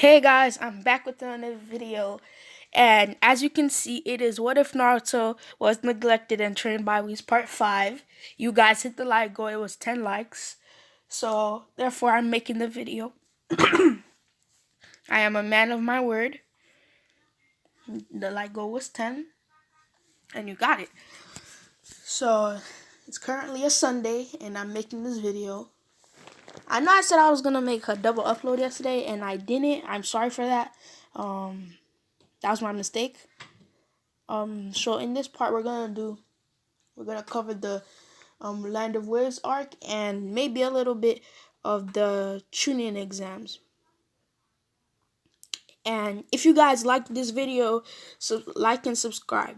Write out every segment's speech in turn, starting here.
Hey guys, I'm back with another video, and as you can see, it is What If Naruto Was Neglected and Trained by Whis Part 5. You guys hit the like goal, it was 10 likes, so therefore I'm making the video. I am a man of my word. The like goal was 10, and you got it. So, it's currently a Sunday, and I'm making this video. I know I said I was going to make a double upload yesterday, and I didn't. I'm sorry for that. That was my mistake. So in this part, we're gonna cover the Land of Whis arc and maybe a little bit of the Chunin exams. And if you guys like this video, so like and subscribe.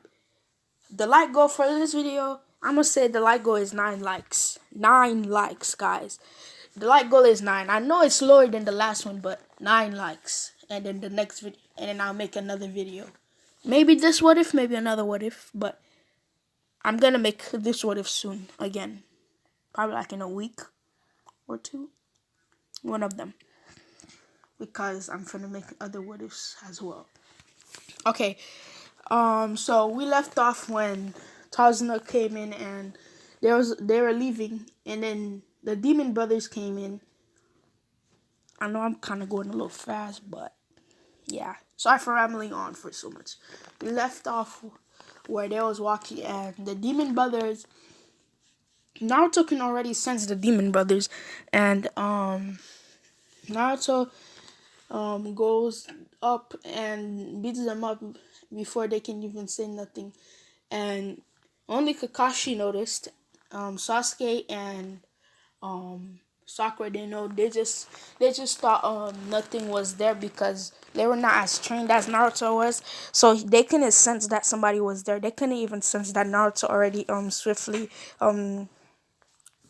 The like goal for this video, I'm gonna say the like goal is 9 likes. 9 likes, guys. The like goal is 9. I know it's lower than the last one, but 9 likes. And then the next video, and then I'll make another video. Maybe this what if, maybe another what if, but I'm gonna make this what if soon again. Probably like in a week or two. One of them. Because I'm gonna make other what ifs as well. Okay. So we left off when Tazuna came in and they were leaving, and then the Demon Brothers came in. I know I'm kinda going a little fast, but yeah. Sorry for rambling on for so much. We left off where they was walking and the Demon Brothers, Naruto can already sense the Demon Brothers, and Naruto goes up and beats them up before they can even say nothing, and only Kakashi noticed. Sasuke and Sakura didn't know. They just thought nothing was there because they were not as trained as Naruto was, so they couldn't sense that somebody was there. They couldn't even sense that Naruto already swiftly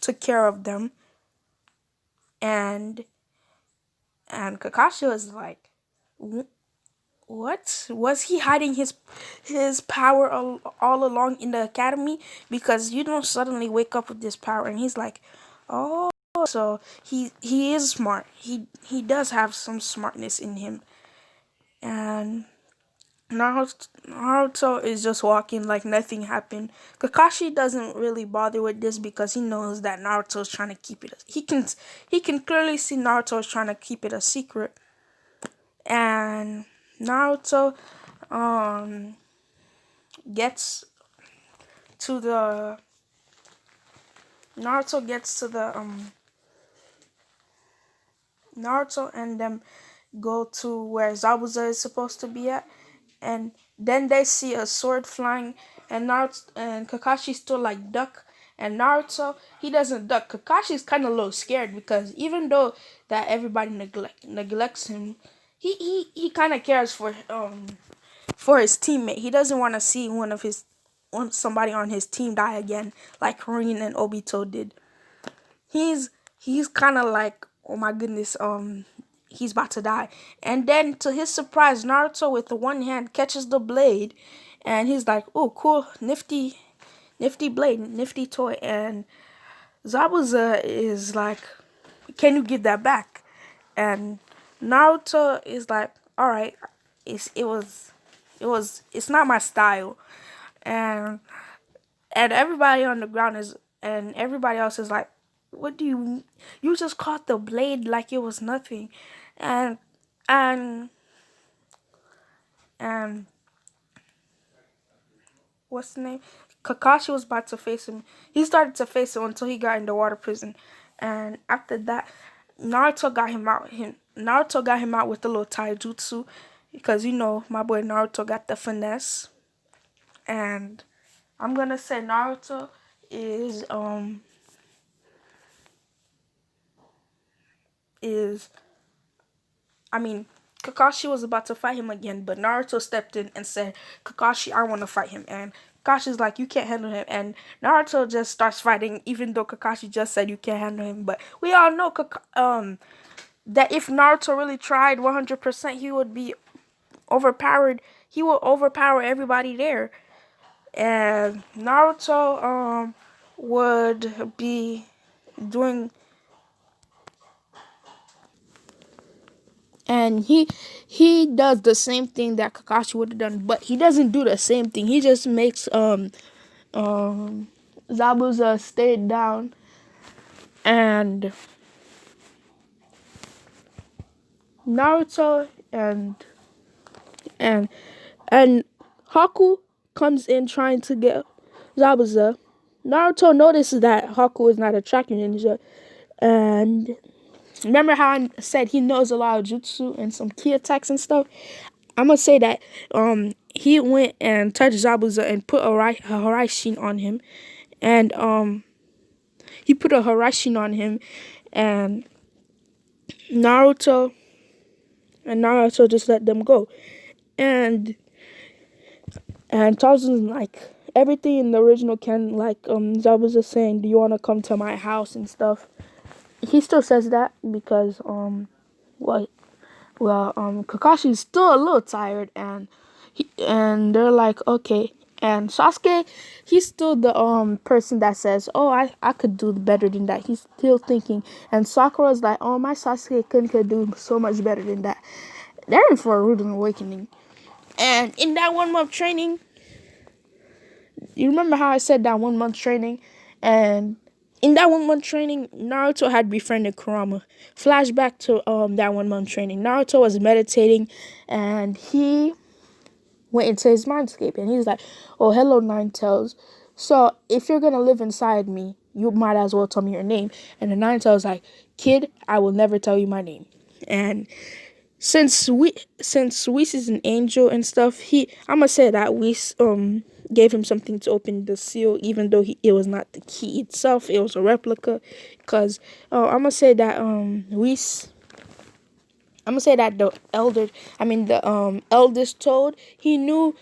took care of them. And Kakashi was like, what? Was he hiding his power all along in the academy? Because you don't suddenly wake up with this power. And he's like, oh, so he is smart. He does have some smartness in him. And Naruto is just walking like nothing happened. Kakashi doesn't really bother with this because he knows that Naruto is trying to keep it. He can clearly see Naruto is trying to keep it a secret. And Naruto gets to the Naruto and them go to where Zabuza is supposed to be at, and then they see a sword flying, and Naruto and Kakashi still like duck, and Naruto, he doesn't duck. Kakashi's kind of a little scared because even though that everybody neglects him, he kind of cares for his teammate. He doesn't want to see somebody on his team die again, like Rin and Obito did. He's kind of like, oh my goodness, he's about to die. And then to his surprise, Naruto with the one hand catches the blade, and he's like, oh cool, nifty blade, nifty toy. And Zabuza is like, can you give that back? And Naruto is like, all right, it's not my style. And everybody on the ground and everybody else is like, what do you just caught the blade like it was nothing. And and and what's the name? Kakashi was about to face him. He started to face him until he got in the water prison. And after that, Naruto got him out. Naruto got him out with the little taijutsu because my boy Naruto got the finesse. And I'm gonna say Naruto is I mean, Kakashi was about to fight him again, but Naruto stepped in and said, Kakashi, I want to fight him. And Kakashi's like, you can't handle him. And Naruto just starts fighting, even though Kakashi just said you can't handle him. But we all know that if Naruto really tried 100%, he would be overpowered. He will overpower everybody there. And Naruto would be doing and he does the same thing that Kakashi would have done, but he doesn't do the same thing. He just makes Zabuza stay down, and Naruto and and Haku comes in trying to get Zabuza. Naruto notices that Haku is not a Chakra ninja, and remember how I said he knows a lot of jutsu and some key attacks and stuff? I'm gonna say that he went and touched Zabuza and put a Haraishin on him, and he put a Haraishin on him, and Naruto just let them go, and Tarzan's like everything in the original canon, like Zabuza saying, "Do you want to come to my house?" and stuff. He still says that because well Kakashi's still a little tired, and they're like, okay. And Sasuke, he's still the person that says, oh, I could do better than that. He's still thinking. And Sakura's like, oh, my Sasuke could do so much better than that. They're in for a rude awakening. And in that 1 month training, you remember how I said that 1 month training? And in that 1 month training, Naruto had befriended Kurama. Flashback to that 1 month training. Naruto was meditating, and he went into his mindscape, and he's like, "Oh, hello, Nine Tails. So if you're gonna live inside me, you might as well tell me your name." And the Nine Tails like, "Kid, I will never tell you my name." And since Whis is an angel and stuff, I'm gonna say that Whis gave him something to open the seal, even though it was not the key itself, it was a replica. Because I'm gonna say that Whis. I'm gonna say that the eldest Toad, Whis,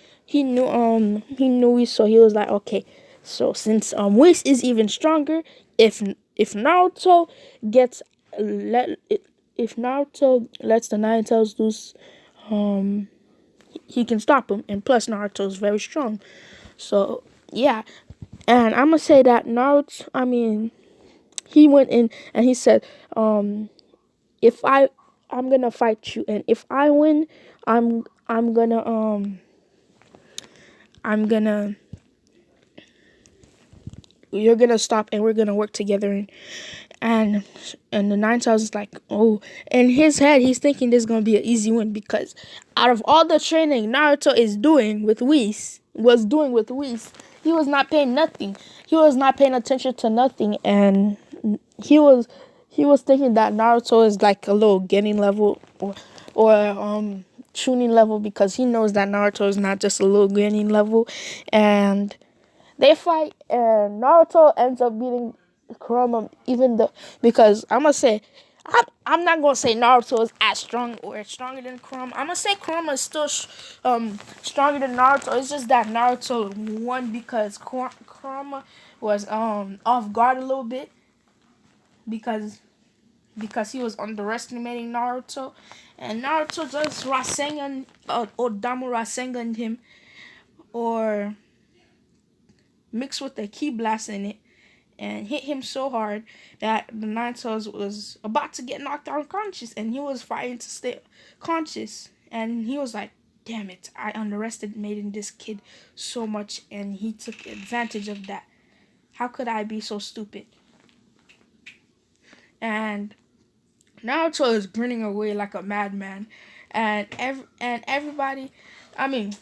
so he was like, okay, so since Whis is even stronger, if Naruto gets if Naruto lets the Nine Tails loose, he can stop him, and plus Naruto is very strong. So yeah, and I'm gonna say that he went in and he said, if I'm gonna fight you, and if I win, I'm gonna you're gonna stop, and we're gonna work together. And the Nine Tails is like, oh, in his head he's thinking this is gonna be an easy win, because out of all the training Naruto was doing with Whis, he was not paying nothing. He was not paying attention to nothing, and he was thinking that Naruto is like a little getting level, or Chunin level, because he knows that Naruto is not just a little getting level. And they fight, and Naruto ends up beating Kurama, even though, because I'm gonna say, I'm not gonna say Naruto is as strong or stronger than Kurama. I'm gonna say Kurama is still stronger than Naruto. It's just that Naruto won because Kurama was off guard a little bit, because he was underestimating Naruto, and Naruto just Rasengan Odamu Rasengan him, or mixed with a ki blast in it, and hit him so hard that the Nine Tails was about to get knocked unconscious, and he was fighting to stay conscious. And he was like, damn it, I underestimated this kid so much, and he took advantage of that. How could I be so stupid? And Naruto is grinning away like a madman, and everybody, and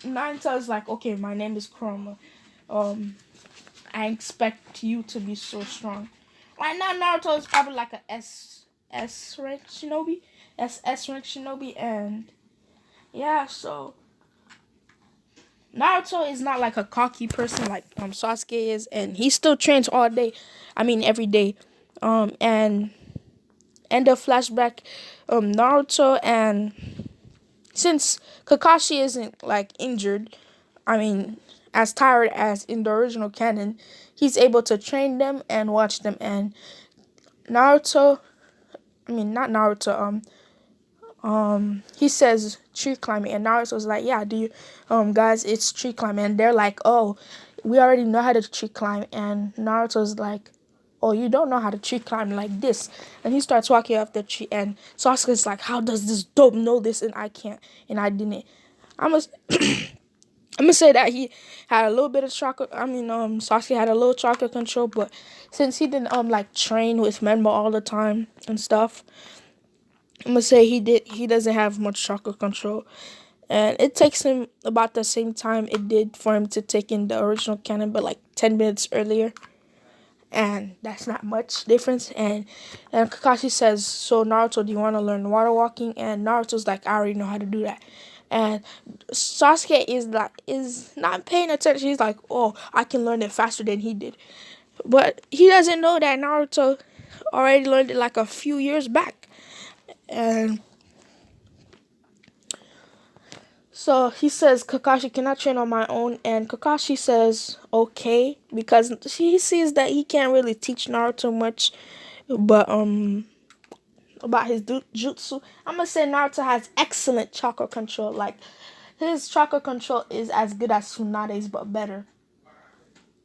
Nine Tails like, okay, my name is Kurama. I expect you to be so strong. Right now, Naruto is probably like a S rank shinobi, SS rank shinobi, and yeah, so Naruto is not like a cocky person like Sasuke is, and he still trains all day. Every day. And the flashback, Naruto, and since Kakashi isn't like injured, as tired as in the original canon, he's able to train them and watch them. And Naruto, not Naruto, he says tree climbing, and Naruto's like, yeah, do you, guys, it's tree climbing, and they're like, oh, we already know how to tree climb, and Naruto's like, oh, you don't know how to tree climb like this. And he starts walking up the tree, and Sasuke's like, how does this dope know this and I can't, and I didn't. I'm gonna, I'm gonna say that he had a little bit of chakra. Sasuke had a little chakra control, but since he didn't like train with Menma all the time and stuff, I'm gonna say he doesn't have much chakra control. And it takes him about the same time it did for him to take in the original canon, but like 10 minutes earlier. And that's not much difference. And Kakashi says, so Naruto, do you want to learn water walking? And Naruto's like, I already know how to do that. And Sasuke is not paying attention. He's like, oh, I can learn it faster than he did. But he doesn't know that Naruto already learned it like a few years back. And so he says, Kakashi, can I train on my own? And Kakashi says, okay, because he sees that he can't really teach Naruto much, but about his jutsu. I'm gonna say Naruto has excellent chakra control. Like, his chakra control is as good as Tsunade's, but better.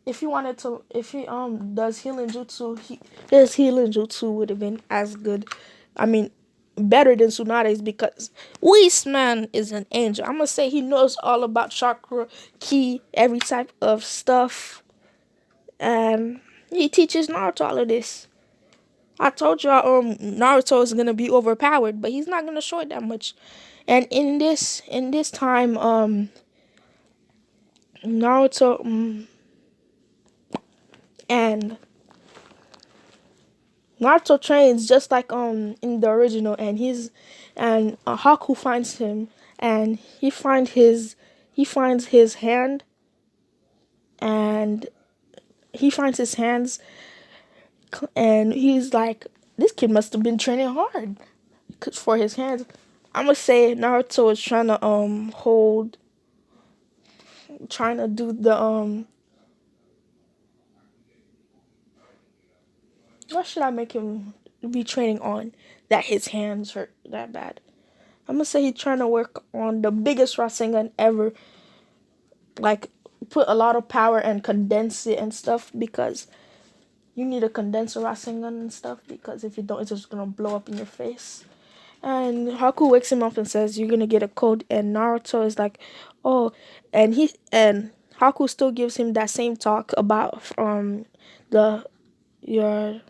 If he does healing jutsu, his healing jutsu would have been as good. I mean, better than Tsunade's, because whis man is an angel. I'm gonna say he knows all about chakra, ki, every type of stuff, and he teaches Naruto all of this. I told y'all Naruto is gonna be overpowered, but he's not gonna show it that much. And in this time, Naruto and Naruto trains just like in the original, and Haku finds him, and he finds his hand, and he finds his hands, and he's like, this kid must have been training hard for his hands. I'm gonna say Naruto is trying to trying to do the what should I make him be training on that his hands hurt that bad? I'm gonna say he's trying to work on the biggest Rasengan ever, like put a lot of power and condense it and stuff, because you need a condenser Rasengan and stuff, because if you don't, it's just gonna blow up in your face. And Haku wakes him up and says, you're gonna get a cold. And Naruto is like, oh, and Haku still gives him that same talk about your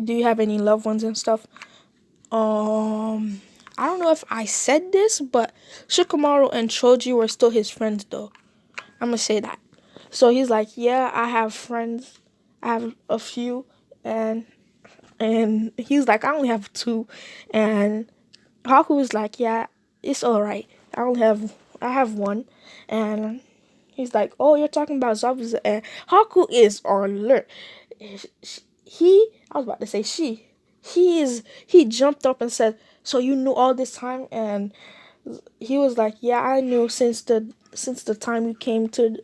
do you have any loved ones and stuff. I don't know if I said this, but Shikamaru and Choji were still his friends though. I'm gonna say that. So he's like, yeah, I have friends. I have a few, and he's like, I only have two, and Haku is like, yeah, it's all right. I have one, and he's like, oh, you're talking about Zabuza, and Haku is on alert. I was about to say she. He jumped up and said, so you knew all this time? And he was like, yeah, I knew since the time you came to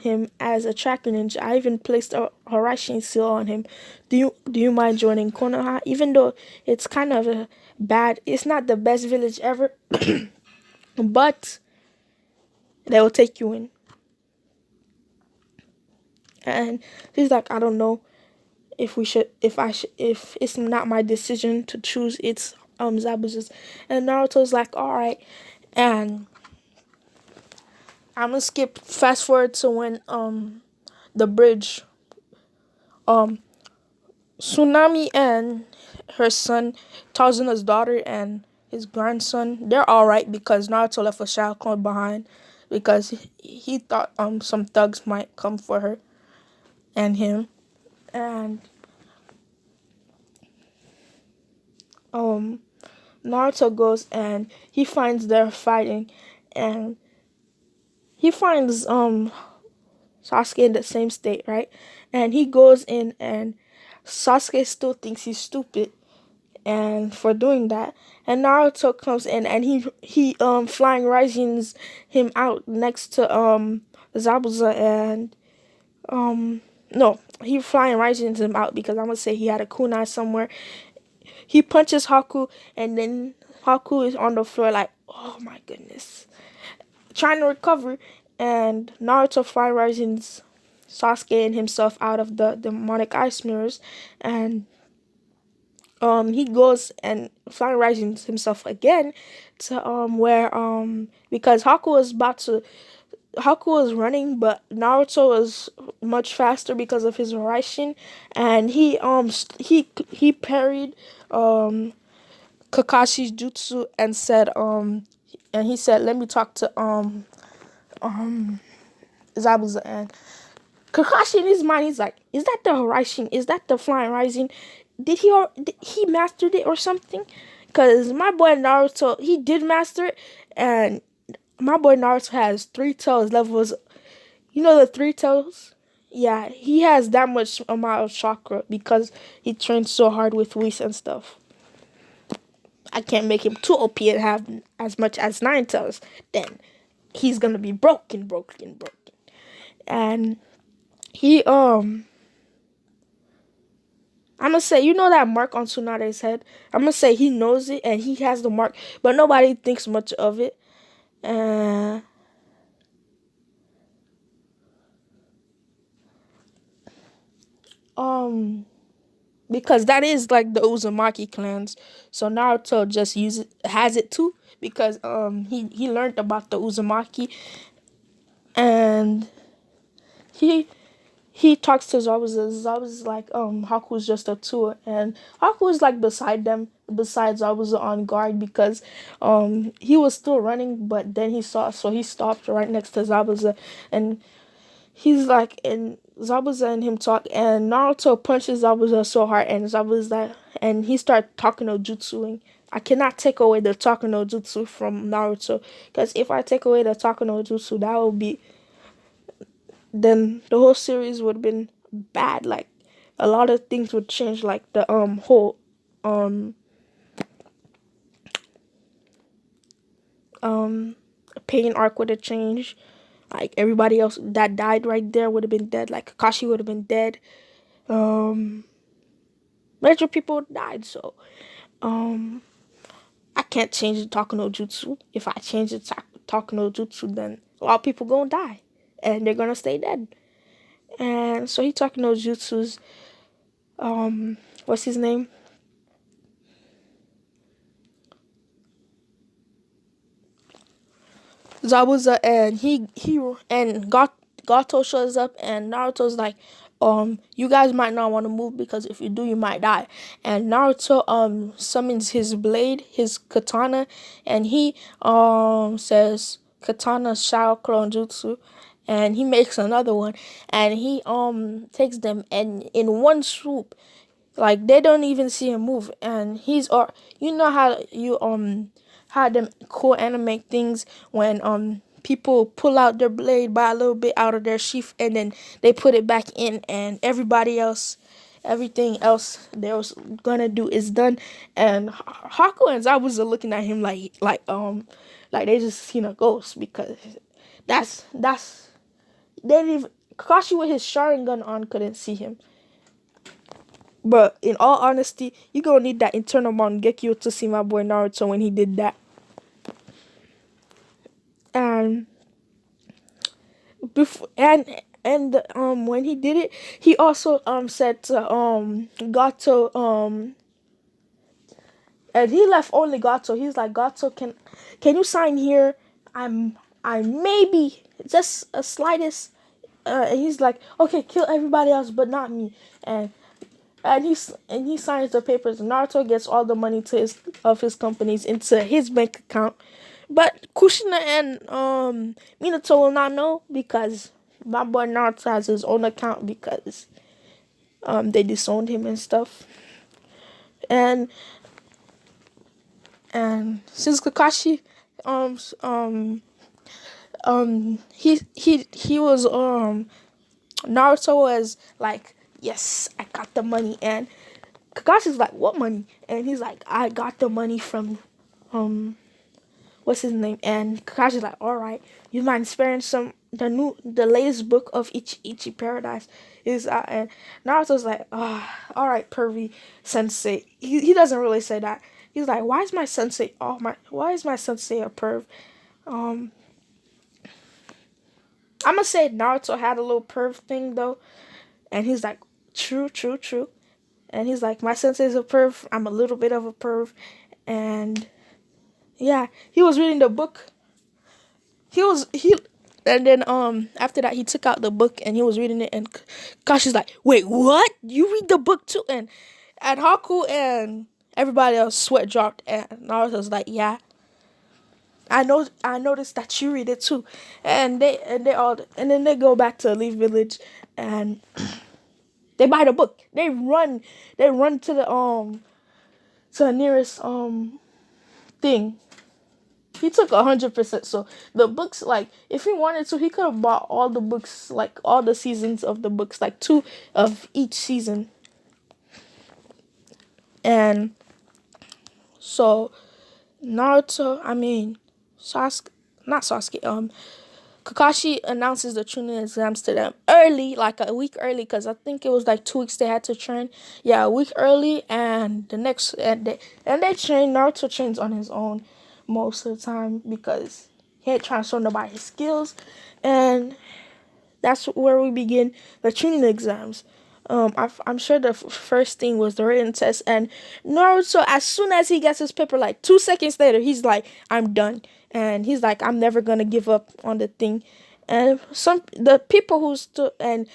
him as a tracker ninja. I even placed a Harashi seal on him. Do you mind joining Konoha? Even though it's kind of a bad, it's not the best village ever, but they will take you in. And he's like, I don't know if it's not my decision to choose, it's Zabuza's. And Naruto's like, all right. And I'm gonna skip fast forward to when the bridge, Tsunami and her son, Tazuna's daughter and his grandson, they're all right, because Naruto left a shadow clone behind, because he thought some thugs might come for her and him. And Naruto goes and he finds they're fighting, and he finds Sasuke in the same state, right? And he goes in, and Sasuke still thinks he's stupid and for doing that. And Naruto comes in, and he flying Raijins him out next to Zabuza, and no, he flying Raijins him out, because I'm gonna say he had a kunai somewhere. He punches Haku, and then Haku is on the floor like, oh my goodness, trying to recover. and Naruto fire risings Sasuke and himself out of the demonic ice mirrors, and he goes and fire risings himself again to where because Haku was running, but Naruto was much faster because of his Raishin, and he parried Kakashi's jutsu and said and he said, "Let me talk to Zabuza." And Kakashi in his mind, he's like, "Is that the Raishin? Is that the Flying Rising? Did he mastered it or something?" Because my boy Naruto, he did master it, and my boy Naruto has three tails levels. You know the three tails? Yeah, he has that much amount of chakra because he trained so hard with whis and stuff. I can't make him too OP and have as much as nine tails. Then he's gonna be broken. And he I'm gonna say, you know that mark on Tsunade's head? I'm gonna say he knows it and he has the mark, but nobody thinks much of it. Uh, um, because that is like the Uzumaki clans. So Naruto just has it too because he learned about the Uzumaki, and he he talks to Zabuza. Zabuza's like, Haku's just a tool, and Haku is like beside them, besides Zabuza on guard because he was still running, but then he stopped right next to Zabuza, and he's like, and Zabuza and him talk, and Naruto punches Zabuza so hard, and Zabuza's like, and he started talking no jutsuing. I cannot take away the talking no jutsu from Naruto, because if I take away the talking no jutsu, that would be, then the whole series would have been bad. Like a lot of things would change, like the whole um um pain arc would have changed. Like everybody else that died right there would have been dead. Like Kakashi would have been dead. Um Major people died, so um I can't change the Taku no Jutsu. If I change the Taku no Jutsu, then a lot of people gonna die. And they're gonna stay dead. And so he talking no jutsus. What's his name? Zabuza, and he and Gato shows up, and Naruto's like, you guys might not want to move because if you do, you might die. And Naruto summons his blade, his katana, and he says katana shao clone jutsu, and he makes another one, and he takes them, and in one swoop, like they don't even see him move, and he's, or you know how you how them cool anime things when people pull out their blade by a little bit out of their sheath and then they put it back in, and everything else they was gonna do is done, and Haku and Zabuza looking at him like they just seen a ghost, because that's they didn't even, Kakashi with his Sharingan on couldn't see him. But in all honesty, you gonna need that internal Mangekyo to see my boy Naruto when he did that. And before and when he did it, he also said to Gato, and he left only Gato. He's like, Gato, can you sign here? I maybe just a slightest, and he's like, okay, kill everybody else but not me. And he signs the papers. Naruto gets all the money to his companies into his bank account, but Kushina and Minato will not know because my boy Naruto has his own account because they disowned him and stuff. And since Kakashi he was Naruto was like, yes, I got the money, and Kakashi's like, what money? And he's like, I got the money from what's his name? And Kakashi's like, all right, you mind sparing the latest book of Ichi Paradise is out, and Naruto's like, all right, pervy sensei. He doesn't really say that. He's like, why is my sensei a perv? Um I'm gonna say Naruto had a little perv thing though, and he's like, true, true, true. And he's like, my sensei's a perv. I'm a little bit of a perv, and yeah, he was reading the book. He, and then after that he took out the book and he was reading it, and Kashi's like, wait, what? You read the book too? And Haku and everybody else sweat dropped, and Naruto's like, yeah. I noticed that you read it too, and then they go back to Leaf Village, and they buy the book. They run to the nearest thing. He took 100%. So the books, like, if he wanted to, he could have bought all the books, like all the seasons of the books, like 2 of each season. And so Naruto, I mean, Sasuke, not Sasuke, Kakashi announces the Chunin exams to them early, like a week early, because I think it was like 2 weeks they had to train. Yeah, a week early, and they train. Naruto trains on his own most of the time because he ain't trying to show nobody his skills, and that's where we begin the Chunin exams. I'm sure the first thing was the written test, and Naruto, as soon as he gets his paper, like 2 seconds later, he's like, "I'm done," and he's like, "I'm never gonna give up on the thing." And the people who stood and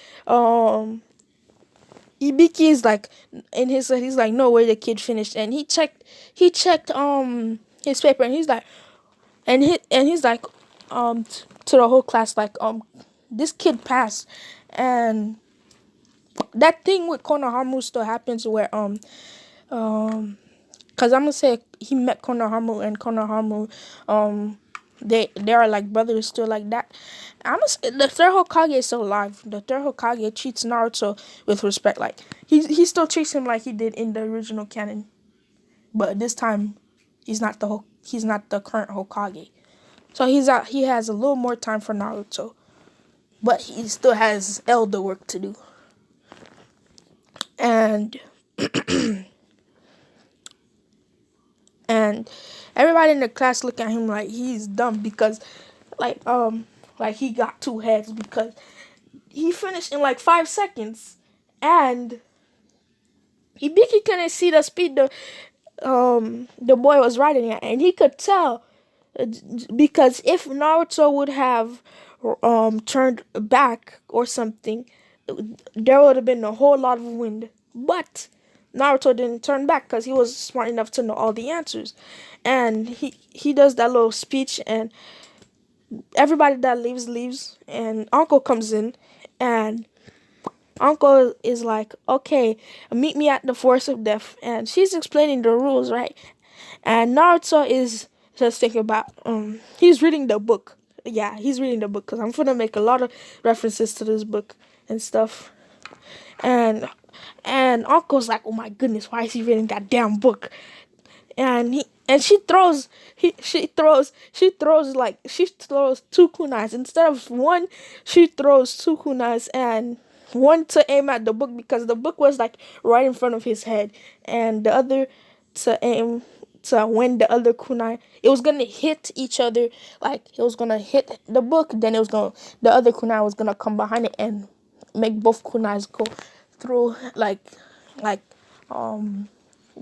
Ibiki is like in his head, he's like, "No way, the kid finished," and he checked his paper, and he's like, he's like to the whole class, like, this kid passed. And that thing with Konohamaru still happens where because I'm gonna say he met Konohamaru, and Konohamaru they are like brothers still, like that. I'm gonna say the third Hokage is still alive. The third Hokage treats Naruto with respect, like he still treats him like he did in the original canon, but this time he's not the current Hokage. So he has a little more time for Naruto, but he still has elder work to do. And and everybody in the class look at him like he's dumb because like like he got 2 heads because he finished in like 5 seconds, and Hibiki couldn't see the speed the boy was riding at, and he could tell because if Naruto would have turned back or something, there would have been a whole lot of wind. But Naruto didn't turn back because he was smart enough to know all the answers. And he does that little speech, and everybody that leaves, and Uncle comes in, and Uncle is like, okay, meet me at the Forest of Death. And she's explaining the rules, right? And Naruto is just thinking about, he's reading the book. Yeah, he's reading the book because I'm gonna make a lot of references to this book and stuff. And Uncle's like, oh my goodness, why is he reading that damn book? And she throws 2 kunais instead of one. She throws 2 kunais, and one to aim at the book because the book was like right in front of his head, and the other to aim to when the other kunai, it was gonna hit each other, like it was gonna hit the book, then the other kunai was gonna come behind it and make both kunais go through, like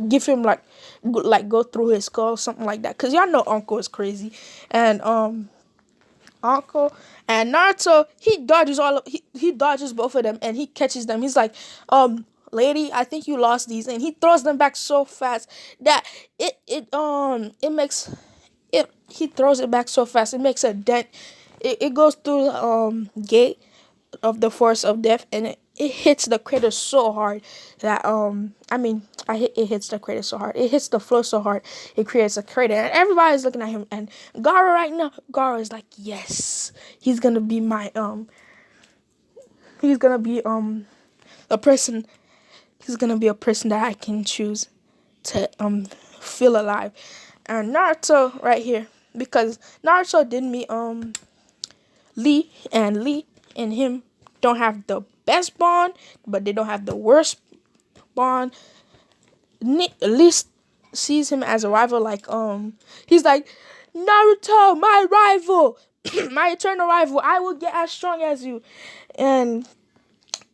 give him like go through his skull, something like that, because y'all know Uncle is crazy. And Uncle and Naruto, he dodges both of them, and he catches them. He's like, lady, I think you lost these, and he throws them back so fast that it makes it he throws it back so fast it makes a dent. It goes through the gate of the Forest of Death, and it hits the crater so hard that it hits the crater so hard. It hits the floor so hard it creates a crater, and everybody's looking at him. And Gara right now, Gara is like, yes, he's gonna be my he's gonna be a person. He's gonna be a person that I can choose to feel alive. And Naruto right here, because Naruto did meet Lee, and Lee and him don't have the best bond, but they don't have the worst bond. Lee sees him as a rival, like he's like, Naruto, my rival. my eternal rival, I will get as strong as you. And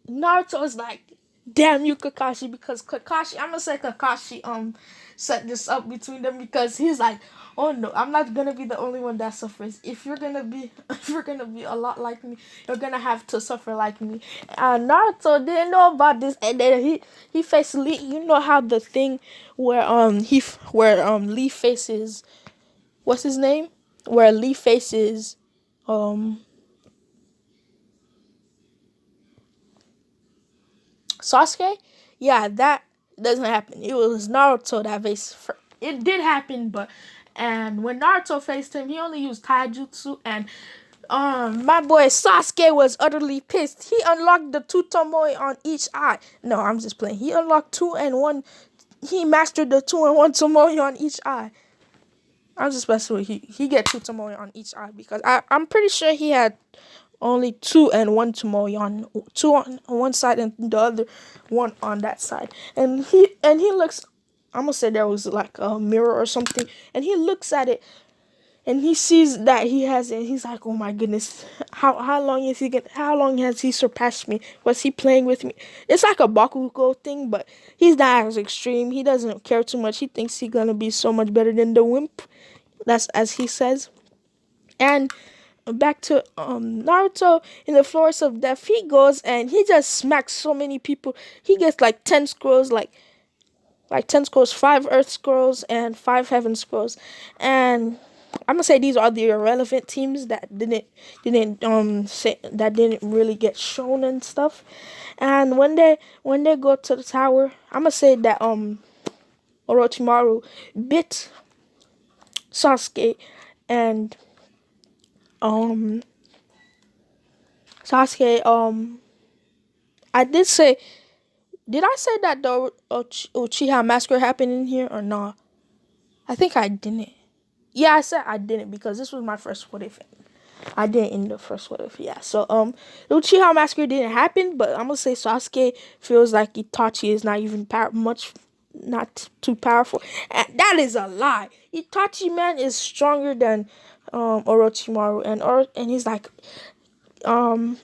Naruto's like, damn you, Kakashi, because Kakashi, I'm gonna say Kakashi set this up between them because he's like, oh no, I'm not gonna be the only one that suffers. If you're gonna be if you're gonna be a lot like me, you're gonna have to suffer like me. And Naruto didn't know about this, and then he faced Lee. You know how the thing where Lee faces, what's his name? Where Lee faces um Sasuke? Yeah, that doesn't happen. It was Naruto that faced. It did happen, but and when Naruto faced him, he only used taijutsu, and my boy Sasuke was utterly pissed. He unlocked the two tomoe on each eye. No, I'm just playing. He unlocked two and one. He mastered the two and one tomoe on each eye. I'm just messing with he get two tomoe on each eye because I'm pretty sure he had only two and one tomoe on two on one side and the other one on that side. And he looks. I'm gonna say there was like a mirror or something, and he looks at it and he sees that he has it. And he's like, oh my goodness, how long is he get? How long has he surpassed me? Was he playing with me? It's like a Bakugo thing, but he's not as extreme. He doesn't care too much. He thinks he's gonna be so much better than the wimp. That's as he says. And back to Naruto in the Forest of Death, he goes and he just smacks so many people. He gets like 10 scrolls, like 10 scrolls, 5 Earth scrolls, and 5 Heaven scrolls. And I'm gonna say these are the irrelevant teams that didn't really get shown and stuff. And when they go to the tower, I'm gonna say that Orochimaru bit Sasuke, and um Sasuke I did say, did I say that the Uchiha massacre happened in here or not? I think I didn't. Yeah, I said I didn't because this was my first what if. I didn't in the first what if. Yeah, so the Uchiha massacre didn't happen, but I'm gonna say Sasuke feels like Itachi is not even not too powerful, and that is a lie. Itachi, man, is stronger than Orochimaru, and he's like um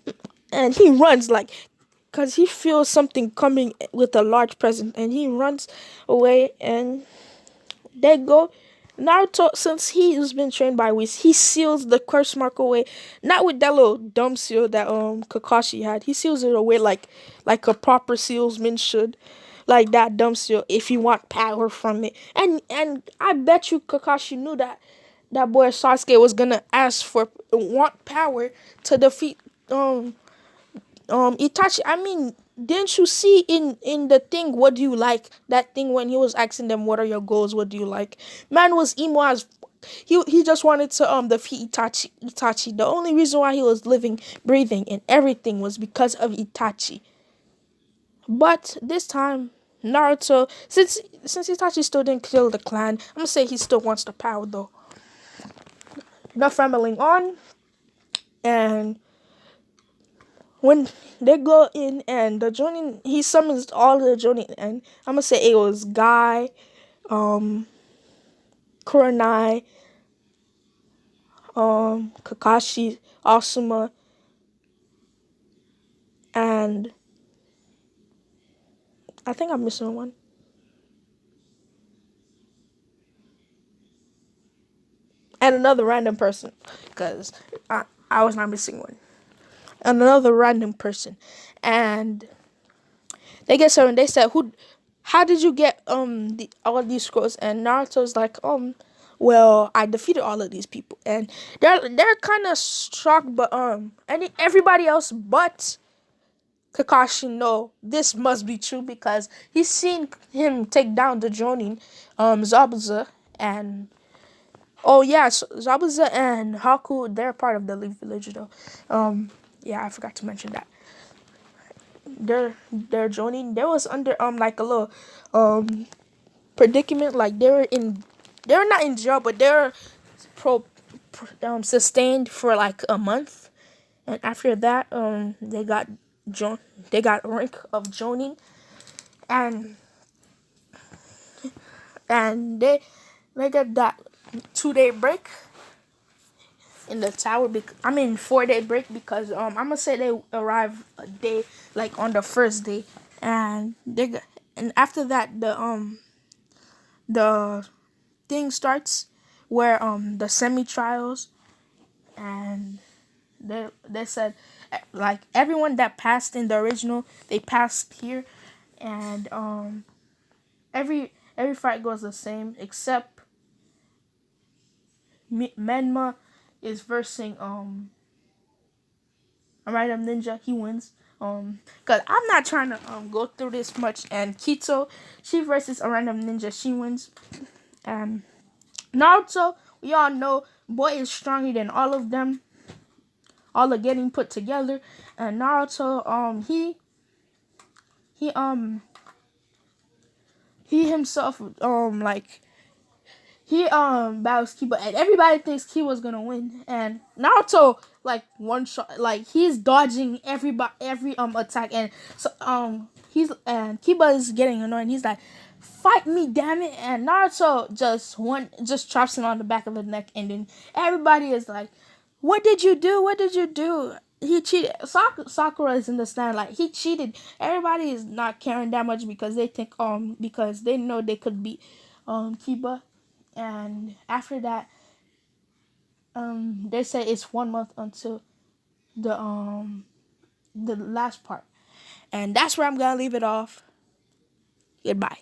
and he runs like because he feels something coming with a large presence, and he runs away. And they go. Naruto, since he has been trained by whis, he seals the curse mark away, not with that little dumb seal that Kakashi had. He seals it away like a proper sealsman should, like that dumb seal. If you want power from it, and I bet you Kakashi knew that boy Sasuke was gonna ask for want power to defeat Itachi. I mean, didn't you see in the thing, what do you like, that thing when he was asking them what are your goals, what do you like, man was emo as he just wanted to defeat Itachi. The only reason why he was living, breathing, and everything was because of Itachi. But this time Naruto, since Itachi still didn't kill the clan, I'm gonna say he still wants the power though. Enough rambling on. And when they go in and the Chunin, he summons all the Chunin, and I'm gonna say it was Guy, Kurenai, Kakashi, Asuma, and I think I'm missing one. And another random person, because I was not missing one. And another random person. And they get so, and they said, how did you get all these scrolls? And Naruto's like, well, I defeated all of these people. And they're kind of shocked, but everybody else but Kakashi know this must be true because he's seen him take down the Jonin, Zabuza, and oh yeah, so Zabuza and Haku, they're part of the Leaf Village though. Yeah, I forgot to mention that. They're joining. They was under like a little predicament. Like they were not in jail, but they're sustained for like a month, and after that they got rank of joining, and they get that 2-day break. in the tower. I mean 4 day break because I'm gonna say they arrive a day like on the first day, and and after that the thing starts where the semi trials, and they said like everyone that passed in the original they passed here, and every fight goes the same except Menma is versing a random ninja. He wins. Cause I'm not trying to go through this much. And Kito, she versus a random ninja. She wins. And Naruto, we all know, boy is stronger than all of them. All are getting put together. And Naruto, he he himself like he battles Kiba, and everybody thinks Kiba's gonna win. And Naruto like one shot, like he's dodging every attack, and so he's and Kiba is getting annoyed. And he's like, "Fight me, damn it!" And Naruto just chops him on the back of the neck, and then everybody is like, "What did you do? What did you do?" He cheated. Sakura is in the stand like he cheated. Everybody is not caring that much because they think because they know they could beat Kiba. And after that, they say it's 1 month until the last part, and that's where I'm gonna leave it off. Goodbye.